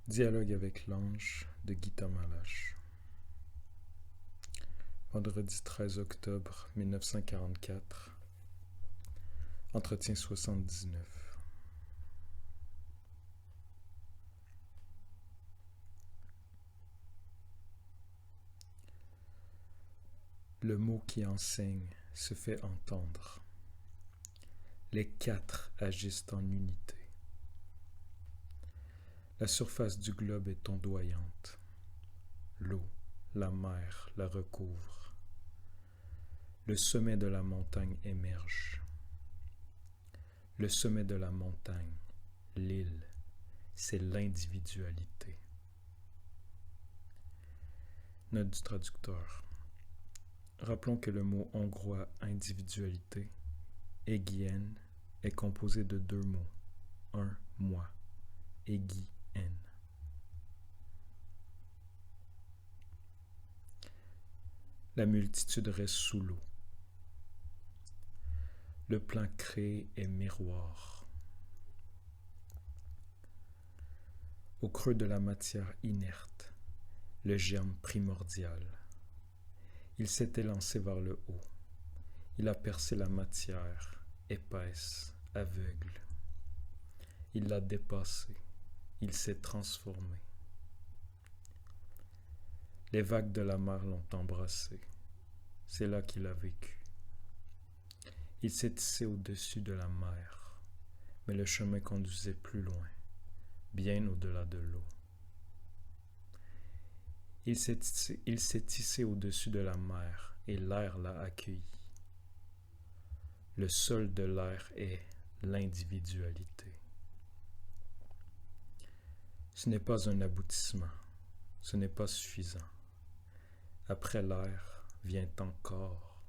Dialogue avec l'ange de Guy Tamalache. Vendredi 13 octobre 1944. Entretien 79. Le mot qui enseigne se fait entendre. Les quatre agissent en unité. La surface du globe est ondoyante. L'eau, la mer la recouvre. Le sommet de la montagne émerge. Le sommet de la montagne, l'île, c'est l'individualité. Note du traducteur. Rappelons que le mot hongrois individualité, egyen, est composé de deux mots, un moi, egi en. La multitude reste sous l'eau. Le plan créé est miroir. Au creux de la matière inerte, le germe primordial. Il s'est élancé vers le haut. Il a percé la matière, épaisse, aveugle. Il l'a dépassée. Il s'est transformé. Les vagues de la mer l'ont embrassé. C'est là qu'il a vécu. Il s'est hissé au-dessus de la mer, mais le chemin conduisait plus loin, bien au-delà de l'eau. Il s'est hissé au-dessus de la mer et l'air l'a accueilli. Le sol de l'air est l'individualité. Ce n'est pas un aboutissement, ce n'est pas suffisant. Après l'air vient encore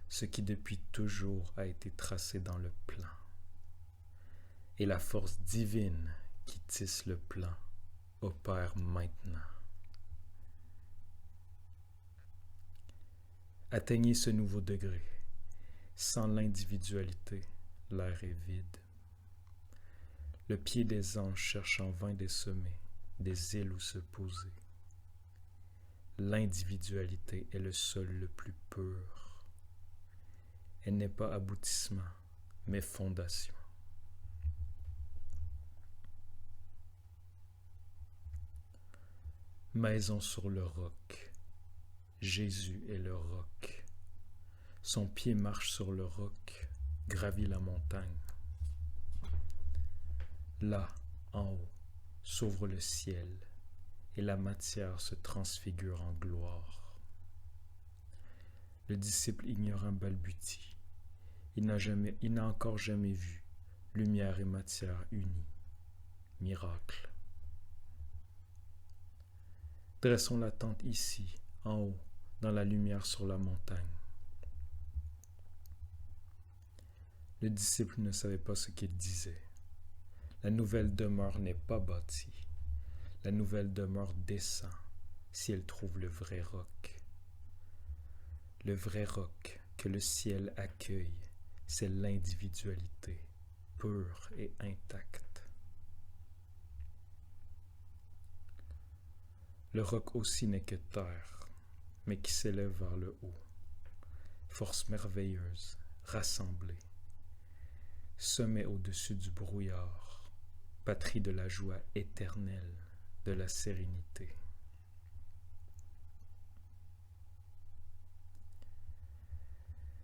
ce qui depuis toujours a été tracé dans le plan. Et la force divine qui tisse le plan opère maintenant. Atteignez ce nouveau degré. Sans l'individualité, l'air est vide. Le pied des anges cherche en vain des sommets, des îles où se poser. L'individualité est le sol le plus pur. Elle n'est pas aboutissement, mais fondation. Maison sur le roc. Jésus est le roc. Son pied marche sur le roc, gravit la montagne. Là, en haut, s'ouvre le ciel, et la matière se transfigure en gloire. Le disciple ignorant balbutie. Il n'a encore jamais vu lumière et matière unies. Miracle. Dressons la tente ici, en haut, dans la lumière sur la montagne. Le disciple ne savait pas ce qu'il disait. La nouvelle demeure n'est pas bâtie. La nouvelle demeure descend si elle trouve le vrai roc. Le vrai roc que le ciel accueille, c'est l'individualité, pure et intacte. Le roc aussi n'est que terre, mais qui s'élève vers le haut. Force merveilleuse, rassemblée. Sommet au-dessus du brouillard, patrie de la joie éternelle, de la sérénité.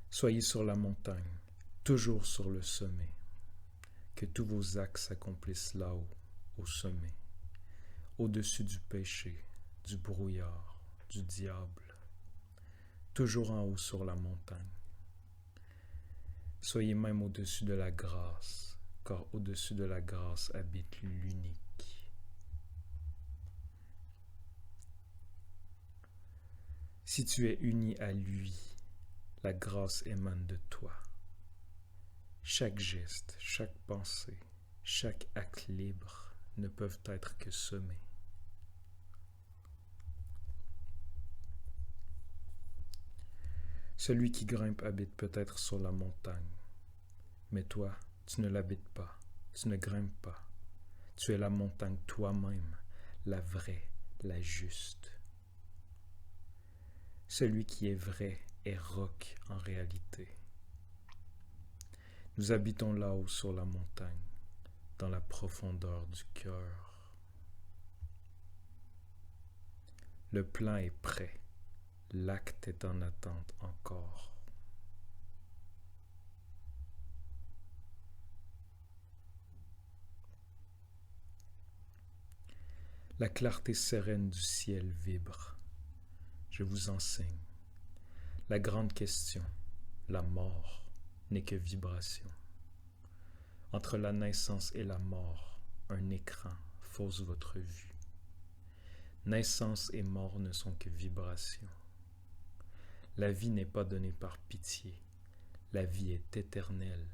Soyez sur la montagne, toujours sur le sommet. Que tous vos actes s'accomplissent là-haut, au sommet, au-dessus du péché, du brouillard, du diable, toujours en haut sur la montagne. Soyez même au-dessus de la grâce, car au-dessus de la grâce habite l'unique. Si tu es uni à lui, la grâce émane de toi. Chaque geste, chaque pensée, chaque acte libre ne peuvent être que semés. Celui qui grimpe habite peut-être sur la montagne, mais toi, tu ne l'habites pas, tu ne grimpes pas. Tu es la montagne toi-même, la vraie, la juste. Celui qui est vrai est roc en réalité. Nous habitons là-haut sur la montagne, dans la profondeur du cœur. Le plan est prêt, l'acte est en attente encore. La clarté sereine du ciel vibre. Je vous enseigne. La grande question, la mort, n'est que vibration. Entre la naissance et la mort, un écran fausse votre vue. Naissance et mort ne sont que vibrations. La vie n'est pas donnée par pitié. La vie est éternelle,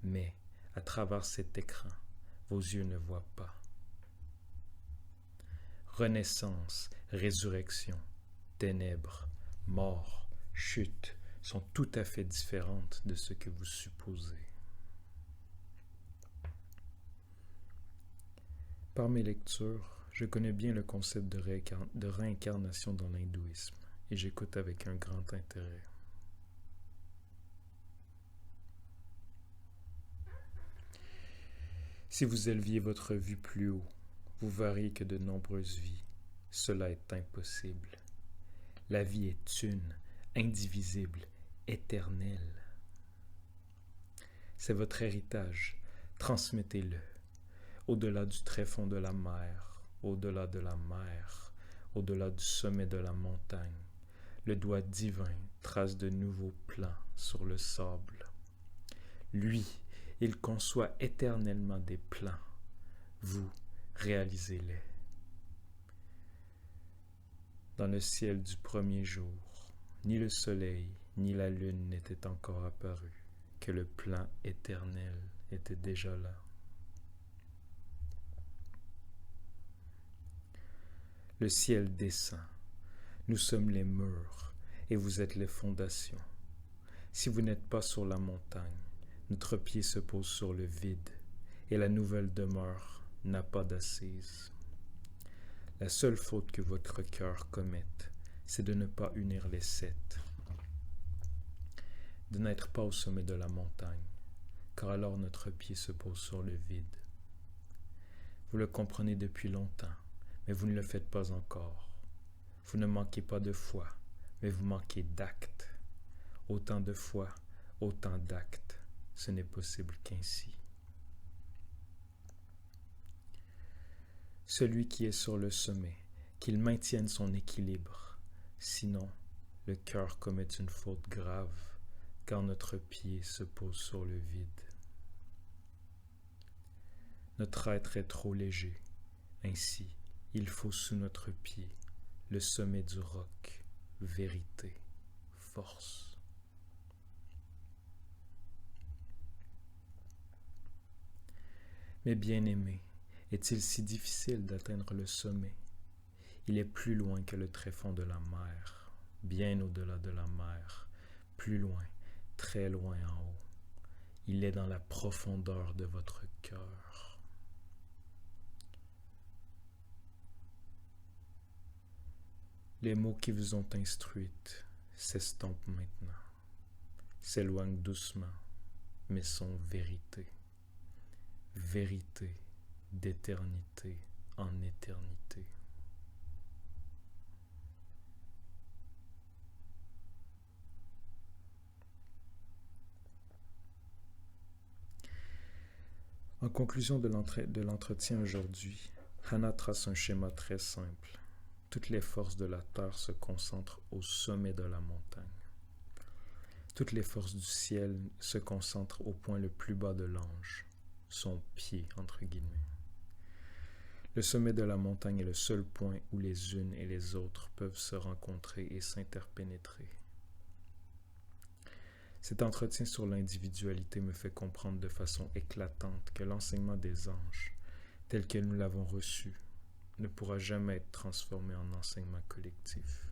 mais à travers cet écran, vos yeux ne voient pas. Renaissance, résurrection, ténèbres, mort, chute sont tout à fait différentes de ce que vous supposez. Par mes lectures, je connais bien le concept de réincarnation dans l'hindouisme et j'écoute avec un grand intérêt. Si vous éleviez votre vue plus haut, vous verriez que de nombreuses vies, cela est impossible. La vie est une, indivisible, éternelle. C'est votre héritage, transmettez-le. Au-delà du tréfonds de la mer, au-delà de la mer, au-delà du sommet de la montagne, le doigt divin trace de nouveaux plans sur le sable. Lui, il conçoit éternellement des plans. Vous, réalisez-les. Dans le ciel du premier jour, ni le soleil ni la lune n'étaient encore apparus, que le plan éternel était déjà là. Le ciel descend. Nous sommes les murs et vous êtes les fondations. Si vous n'êtes pas sur la montagne, notre pied se pose sur le vide et la nouvelle demeure n'a pas d'assise. La seule faute que votre cœur commette, c'est de ne pas unir les sept, de n'être pas au sommet de la montagne, car alors notre pied se pose sur le vide. Vous le comprenez depuis longtemps, mais vous ne le faites pas encore. Vous ne manquez pas de foi, mais vous manquez d'actes. Autant de foi, autant d'actes, ce n'est possible qu'ainsi. Celui qui est sur le sommet, qu'il maintienne son équilibre, sinon le cœur commet une faute grave, car notre pied se pose sur le vide. Notre être est trop léger, ainsi il faut sous notre pied le sommet du roc, vérité, force. Mais bien-aimé, est-il si difficile d'atteindre le sommet? Il est plus loin que le tréfonds de la mer, bien au-delà de la mer, plus loin, très loin en haut. Il est dans la profondeur de votre cœur. Les mots qui vous ont instruite s'estompent maintenant, s'éloignent doucement, mais sont vérité. Vérité d'éternité en éternité. En conclusion de l'entretien aujourd'hui, Hannah trace un schéma très simple. Toutes les forces de la terre se concentrent au sommet de la montagne. Toutes les forces du ciel se concentrent au point le plus bas de l'ange, son pied, entre guillemets. Le sommet de la montagne est le seul point où les unes et les autres peuvent se rencontrer et s'interpénétrer. Cet entretien sur l'individualité me fait comprendre de façon éclatante que l'enseignement des anges, tel que nous l'avons reçu, ne pourra jamais être transformé en enseignement collectif.